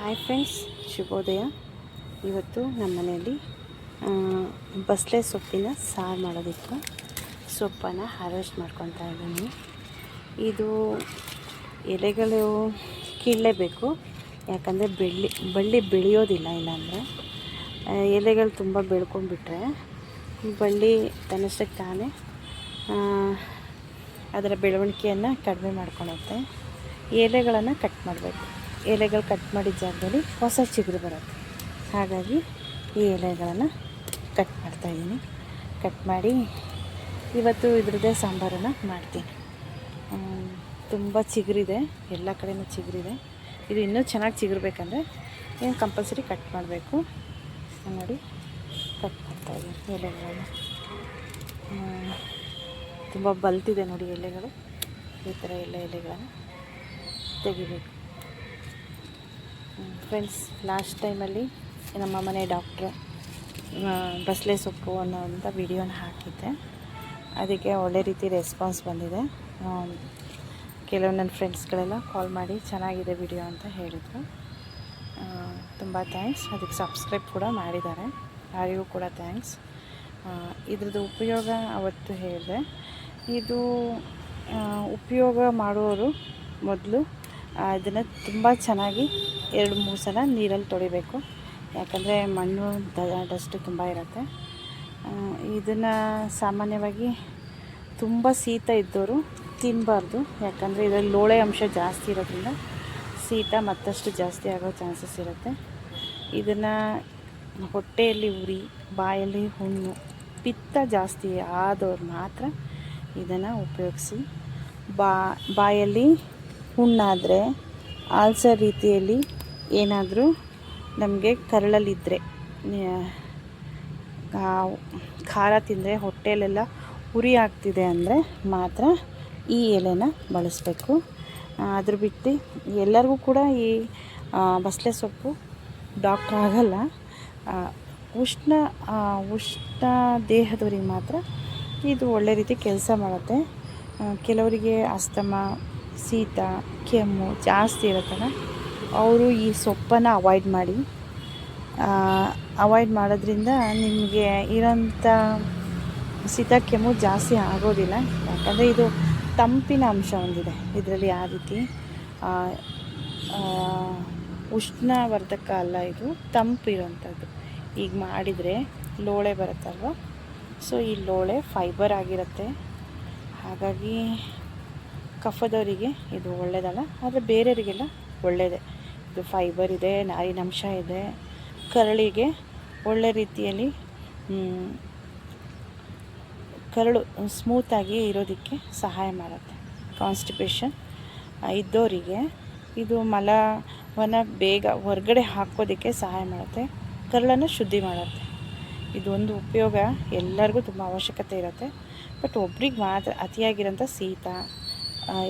Hi friends, ಶುಭೋದಯ. ಇವತ್ತು ನಮ್ಮ ಮನೆಯಲ್ಲಿ ಬಸಳೆ ಸೊಪ್ಪಿನ ಸಾರು ಮಾಡೋದಿತ್ತು. ಸೊಪ್ಪನ್ನು ಹಾರ್ವೆಸ್ಟ್ ಮಾಡ್ಕೊತಾ ಇದ್ದೀನಿ. ಇದು ಎಲೆಗಳು ಕೀಳಲೇಬೇಕು, ಯಾಕಂದರೆ ಬಳ್ಳಿ ಬೆಳೆಯೋದಿಲ್ಲ. ಇಲ್ಲಾಂದರೆ ಎಲೆಗಳು ತುಂಬ ಬೆಳ್ಕೊಂಡ್ಬಿಟ್ರೆ ಬಳ್ಳಿ ತನ್ನಷ್ಟಕ್ಕೆ ತಾನೇ ಅದರ ಬೆಳವಣಿಗೆಯನ್ನು ಕಡಿಮೆ ಮಾಡ್ಕೊಳುತ್ತೆ. ಎಲೆಗಳನ್ನು ಕಟ್ ಮಾಡಬೇಕು. ಎಲೆಗಳು ಕಟ್ ಮಾಡಿದ ಜಾಗದಲ್ಲಿ ಹೊಸ ಚಿಗುರು ಬರುತ್ತೆ. ಹಾಗಾಗಿ ಈ ಎಲೆಗಳನ್ನು ಕಟ್ ಮಾಡ್ತಾಯಿದ್ದೀನಿ. ಕಟ್ ಮಾಡಿ ಇವತ್ತು ಇದ್ರದ್ದೇ ಸಾಂಬಾರನ್ನು ಮಾಡ್ತೀನಿ. ತುಂಬ ಚಿಗುರಿದೆ, ಎಲ್ಲ ಕಡೆಯೂ ಚಿಗುರಿದೆ. ಇದು ಇನ್ನೂ ಚೆನ್ನಾಗಿ ಚಿಗುರಬೇಕಂದ್ರೆ ಏನು ಕಂಪಲ್ಸರಿ ಕಟ್ ಮಾಡಬೇಕು. ನೋಡಿ, ಕಟ್ ಮಾಡ್ತಾಯಿದ್ದೀನಿ ಎಲೆಗಳನ್ನು. ತುಂಬ ಬಲ್ತಿದೆ ನೋಡಿ ಎಲೆಗಳು. ಈ ಥರ ಎಲ್ಲ ಎಲೆಗಳನ್ನು ತೆಗಿಬೇಕು. ಫ್ರೆಂಡ್ಸ್, ಲಾಸ್ಟ್ ಟೈಮಲ್ಲಿ ನಮ್ಮ ಮನೆ ಡಾಕ್ಟ್ರು ಬಸಳೆ ಸೊಪ್ಪು ಅನ್ನೋಂಥ ವಿಡಿಯೋನ ಹಾಕಿದ್ದೆ. ಅದಕ್ಕೆ ಒಳ್ಳೆ ರೀತಿ ರೆಸ್ಪಾನ್ಸ್ ಬಂದಿದೆ. ಕೆಲವು ನನ್ನ ಫ್ರೆಂಡ್ಸ್ಗಳೆಲ್ಲ ಕಾಲ್ ಮಾಡಿ ಚೆನ್ನಾಗಿದೆ ವಿಡಿಯೋ ಅಂತ ಹೇಳಿದರು. ತುಂಬ ಥ್ಯಾಂಕ್ಸ್. ಅದಕ್ಕೆ ಸಬ್ಸ್ಕ್ರೈಬ್ ಕೂಡ ಮಾಡಿದ್ದಾರೆ, ಯಾರಿಗೂ ಕೂಡ ಥ್ಯಾಂಕ್ಸ್. ಇದ್ರದ್ದು ಉಪಯೋಗ ಅವತ್ತು ಹೇಳಿದೆ. ಇದು ಉಪಯೋಗ ಮಾಡುವವರು ಮೊದಲು ಇದನ್ನು ತುಂಬ ಚೆನ್ನಾಗಿ 2-3 ಸಲ ನೀರಲ್ಲಿ ತೊಳಿಬೇಕು. ಯಾಕಂದರೆ ಮಣ್ಣು ಡಸ್ಟು ತುಂಬ ಇರುತ್ತೆ. ಇದನ್ನು ಸಾಮಾನ್ಯವಾಗಿ ತುಂಬ ಶೀತ ಇದ್ದವರು ತಿನ್ನಬಾರ್ದು. ಯಾಕಂದರೆ ಇದರಲ್ಲಿ ಲೋಳೆ ಅಂಶ ಜಾಸ್ತಿ ಇರೋದ್ರಿಂದ ಶೀತ ಮತ್ತಷ್ಟು ಜಾಸ್ತಿ ಆಗೋ ಚಾನ್ಸಸ್ ಇರುತ್ತೆ. ಇದನ್ನು ಹೊಟ್ಟೆಯಲ್ಲಿ ಉರಿ, ಬಾಯಲ್ಲಿ ಹುಣ್ಣು, ಪಿತ್ತ ಜಾಸ್ತಿ ಆದವ್ರು ಮಾತ್ರ ಇದನ್ನು ಉಪಯೋಗಿಸಿ. ಬಾಯಲ್ಲಿ ಹುಣ್ಣಾದರೆ, ಆಲ್ಸರ್ ರೀತಿಯಲ್ಲಿ ಏನಾದರೂ ನಮಗೆ ಕರಳಲ್ಲಿದ್ದರೆ, ಖಾರ ತಿಂದರೆ ಹೊಟ್ಟೆಯಲ್ಲೆಲ್ಲ ಉರಿ ಆಗ್ತಿದೆ ಅಂದರೆ ಮಾತ್ರ ಈ ಎಲೆನ ಬಳಸಬೇಕು. ಅದ್ರ ಬಿಟ್ಟು ಎಲ್ಲರಿಗೂ ಕೂಡ ಈ ಬಸಳೆ ಸೊಪ್ಪು ಡಾಕ್ಟ್ರ್ ಆಗಲ್ಲ. ಉಷ್ಣ ದೇಹದವ್ರಿಗೆ ಮಾತ್ರ ಇದು ಒಳ್ಳೆ ರೀತಿ ಕೆಲಸ ಮಾಡುತ್ತೆ. ಕೆಲವರಿಗೆ ಅಸ್ತಮ, ಶೀತ, ಕೆಮ್ಮು ಜಾಸ್ತಿ ಇರುತ್ತಲ್ಲ, ಅವರು ಈ ಸೊಪ್ಪನ್ನು ಅವಾಯ್ಡ್ ಮಾಡೋದ್ರಿಂದ ನಿಮಗೆ ಇರೋಂಥ ಶೀತ ಕೆಮ್ಮು ಜಾಸ್ತಿ ಆಗೋದಿಲ್ಲ. ಯಾಕಂದರೆ ಇದು ತಂಪಿನ ಅಂಶ ಹೊಂದಿದೆ. ಇದರಲ್ಲಿ ಯಾವ ರೀತಿ ಉಷ್ಣವರ್ಧಕ ಅಲ್ಲ, ಇದು ತಂಪಿರೋಂಥದ್ದು. ಈಗ ಮಾಡಿದರೆ ಲೋಳೆ ಬರುತ್ತಲ್ವ, ಸೊ ಈ ಲೋಳೆ ಫೈಬರ್ ಆಗಿರುತ್ತೆ. ಹಾಗಾಗಿ ಕಫದವರಿಗೆ ಇದು ಒಳ್ಳೆಯದಲ್ಲ, ಆದರೆ ಬೇರೆಯವರಿಗೆಲ್ಲ ಒಳ್ಳೆಯದೇ. ಇದು ಫೈಬರ್ ಇದೆ, ನಾರಿನಂಶ ಇದೆ. ಕರಳಿಗೆ ಒಳ್ಳೆ ರೀತಿಯಲ್ಲಿ ಕರಳು ಸ್ಮೂತಾಗಿ ಇರೋದಕ್ಕೆ ಸಹಾಯ ಮಾಡುತ್ತೆ. ಕಾನ್ಸ್ಟಿಪೇಷನ್ ಇದ್ದವರಿಗೆ ಇದು ಮಲವನ್ನು ಬೇಗ ಹೊರಗಡೆ ಹಾಕೋದಕ್ಕೆ ಸಹಾಯ ಮಾಡುತ್ತೆ. ಕರಳನ್ನು ಶುದ್ಧಿ ಮಾಡುತ್ತೆ. ಇದೊಂದು ಉಪಯೋಗ ಎಲ್ಲರಿಗೂ ತುಂಬ ಅವಶ್ಯಕತೆ ಇರುತ್ತೆ. ಬಟ್ ಒಬ್ರಿಗೆ ಮಾತ್ರ ಅತಿಯಾಗಿರೋಂಥ ಶೀತ,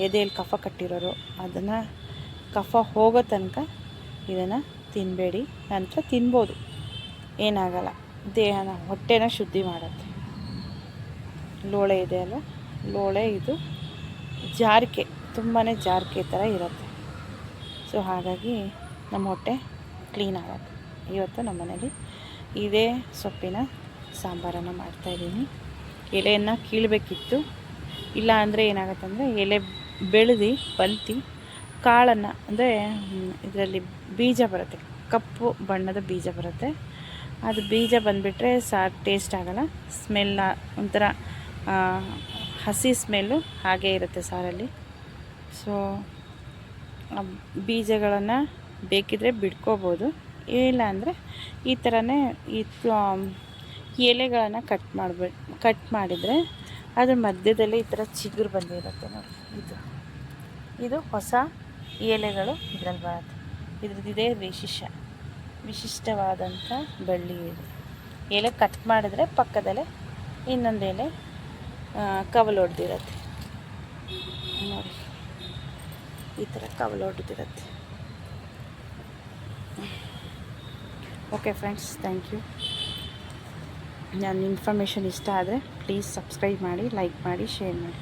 ಎದೆಯಲ್ಲಿ ಕಫ ಕಟ್ಟಿರೋರು ಅದನ್ನು ಕಫ ಹೋಗೋ ತನಕ ಇದನ್ನು ತಿನ್ನಬೇಡಿ. ನಂತರ ತಿನ್ಬೋದು, ಏನಾಗಲ್ಲ. ದೇಹನ, ಹೊಟ್ಟೆನ ಶುದ್ಧಿ ಮಾಡುತ್ತೆ. ಲೋಳೆ ಇದೆ ಅಲ್ಲ, ಲೋಳೆ ಇದು ಜಾರಿಕೆ, ತುಂಬಾ ಜಾರಿಕೆ ಥರ ಇರುತ್ತೆ. ಸೊ ಹಾಗಾಗಿ ನಮ್ಮ ಹೊಟ್ಟೆ ಕ್ಲೀನ್ ಆಗುತ್ತೆ. ಇವತ್ತು ನಮ್ಮ ಮನೇಲಿ ಇದೇ ಸೊಪ್ಪಿನ ಸಾಂಬಾರನ್ನು ಮಾಡ್ತಾಯಿದ್ದೀನಿ. ಎಲೆಯನ್ನು ಕೀಳಬೇಕಿತ್ತು, ಇಲ್ಲ ಅಂದರೆ ಏನಾಗುತ್ತೆ ಅಂದರೆ ಎಲೆ ಬೆಳೆದು ಬಲ್ತಿ ಕಾಳನ್ನು, ಅಂದರೆ ಇದರಲ್ಲಿ ಬೀಜ ಬರುತ್ತೆ, ಕಪ್ಪು ಬಣ್ಣದ ಬೀಜ ಬರುತ್ತೆ. ಅದು ಬೀಜ ಬಂದುಬಿಟ್ರೆ ಸಾರು ಟೇಸ್ಟ್ ಆಗೋಲ್ಲ. ಸ್ಮೆಲ್ಲ ಒಂಥರ ಹಸಿ ಸ್ಮೆಲ್ಲು ಹಾಗೇ ಇರುತ್ತೆ ಸಾರಲ್ಲಿ. ಸೊ ಬೀಜಗಳನ್ನು ಬೇಕಿದ್ದರೆ ಬಿಡ್ಕೋಬೋದು, ಇಲ್ಲ ಅಂದರೆ ಈ ಥರನೇ ಎಲೆಗಳನ್ನು ಕಟ್ ಮಾಡಿದರೆ ಅದ್ರ ಮಧ್ಯದಲ್ಲಿ ಈ ಥರ ಚಿಗುರು ಬಂದಿರುತ್ತೆ ನೋಡಿ. ಇದು ಹೊಸ ಎಲೆಗಳು ಇದರಲ್ಲಿ ಬರುತ್ತೆ. ಇದೇ ವಿಶಿಷ್ಟವಾದಂಥ ಬಳ್ಳಿ ಇದು. ಎಲೆ ಕಟ್ ಮಾಡಿದ್ರೆ ಪಕ್ಕದಲ್ಲೇ ಇನ್ನೊಂದು ಎಲೆ ಕವಲು ಹೊಡೆದಿರುತ್ತೆ ನೋಡಿ. ಈ ಥರ ಕವಲು ಹೊಡೆದಿರುತ್ತೆ. Okay friends, thank you. ನನ್ನ ಇನ್ಫಾರ್ಮೇಷನ್ ಇಷ್ಟ ಆದರೆ ಪ್ಲೀಸ್ ಸಬ್ಸ್ಕ್ರೈಬ್ ಮಾಡಿ, ಲೈಕ್ ಮಾಡಿ, ಶೇರ್ ಮಾಡಿ.